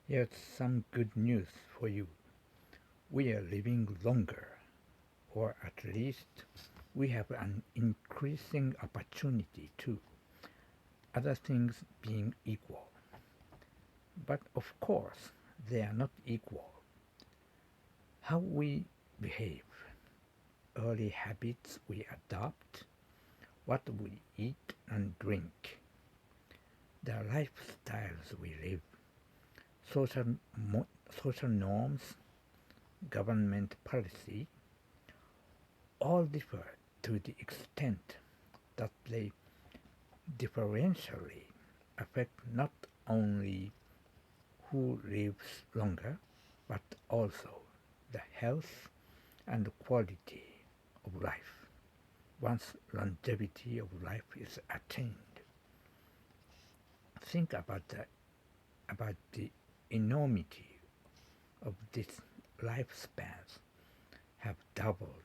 Here's some good news for you. We are living longer, or at least we have an increasing opportunity to, other things being equal. But of course, they are not equal. How we behave, early habits we adopt, what we eat and drink, the lifestyles we live, social, social norms, government policy, all differ to the extent that they differentially affect not only who lives longer, but also the health and quality of life once longevity of life is attained. Think about the enormity of these lifespans have doubled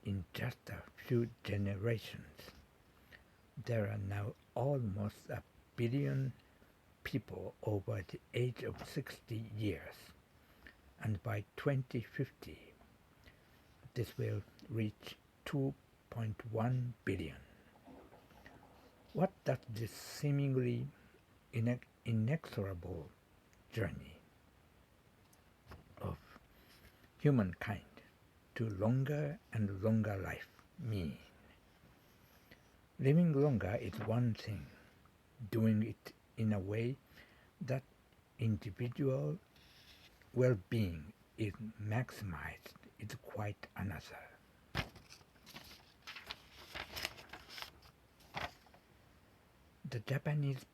in just a few generations. There are now almost a billion people over the age of 60 years, and by 2050 this will reach 2.1 billion. What does this seemingly inexorable journey of humankind to longer and longer life mean? Living longer is one thing. Doing it in a way that individual well-being is maximized is quite another. The Japanese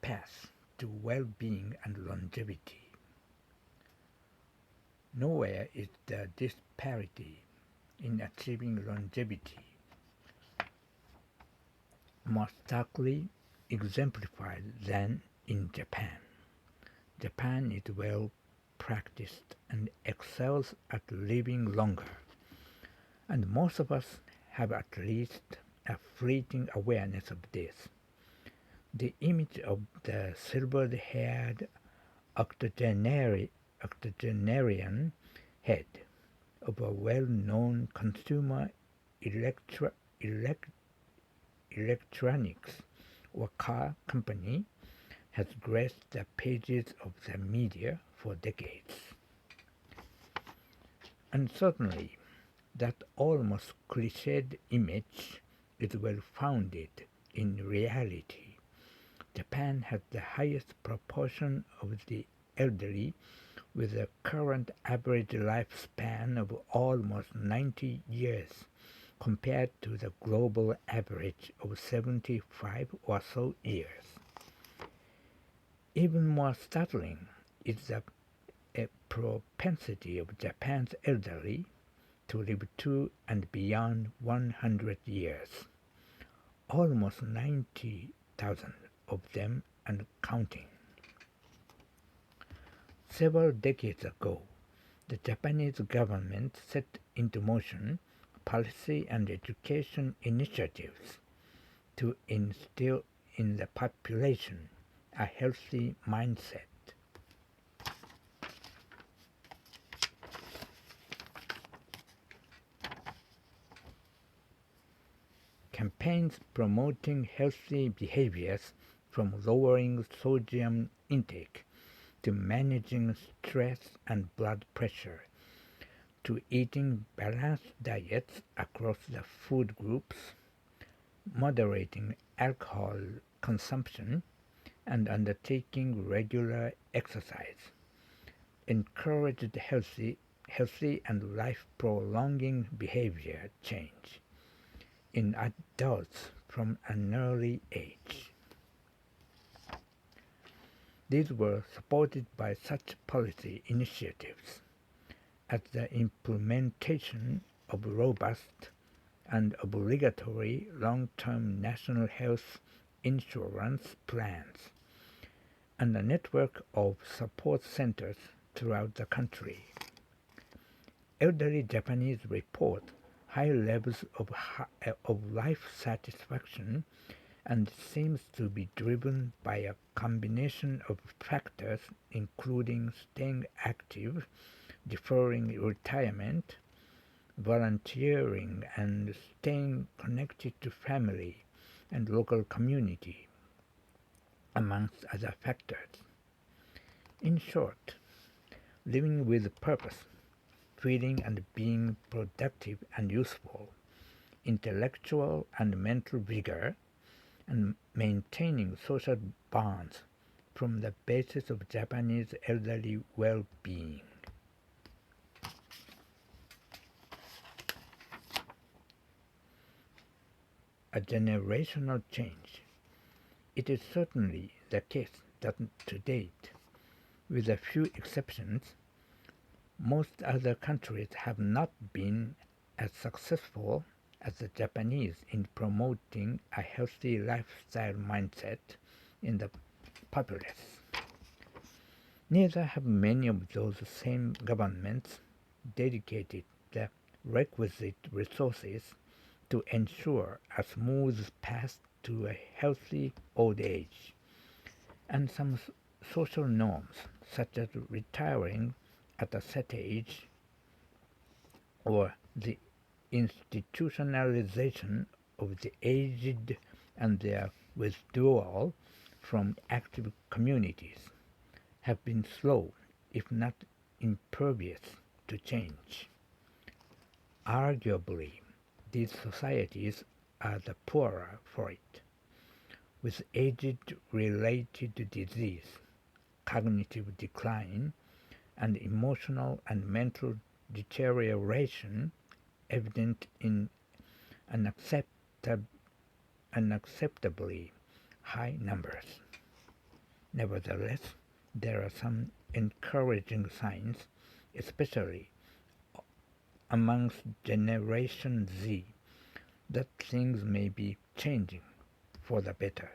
path to well-being and longevity. Nowhere is the disparity in achieving longevity more starkly exemplified than in Japan. Japan is well practiced and excels at living longer, and most of us have at least a fleeting awareness of this. The image of the silver-haired octogenarian head of a well-known consumer electronics or car company has graced the pages of the media for decades. And certainly, that almost cliched image is well founded in reality. Japan has the highest proportion of the elderly with a current average lifespan of almost 90 years compared to the global average of 75 or so years. Even more startling is the propensity of Japan's elderly to live to and beyond 100 years, almost 90,000 of them and counting. Several decades ago, the Japanese government set into motion policy and education initiatives to instill in the population a healthy mindset. Campaigns promoting healthy behaviors from lowering sodium intake to managing stress and blood pressure to eating balanced diets across the food groups, moderating alcohol consumption, and undertaking regular exercise, encouraged healthy and life-prolonging behavior change in adults from an early age. These were supported by such policy initiatives as the implementation of robust and obligatory long-term national health insurance plans and a network of support centers throughout the country. Elderly Japanese report high levels of life satisfaction and seems to be driven by a combination of factors including staying active, deferring retirement, volunteering, and staying connected to family and local community, amongst other factors. In short, living with purpose, feeling and being productive and useful, intellectual and mental vigor, and maintaining social bonds form the basis of Japanese elderly well-being. A generational change. It is certainly the case that to date, with a few exceptions, most other countries have not been as successful as the Japanese in promoting a healthy lifestyle mindset in the populace. Neither have many of those same governments dedicated the requisite resources to ensure a smooth path to a healthy old age, and some social norms, such as retiring at a set age or the institutionalization of the aged and their withdrawal from active communities, have been slow, if not impervious, to change. Arguably, these societies are the poorer for it, with age-related disease, cognitive decline, and emotional and mental deterioration evident in unacceptably high numbers. Nevertheless, there are some encouraging signs, especially amongst Generation Z, that things may be changing for the better.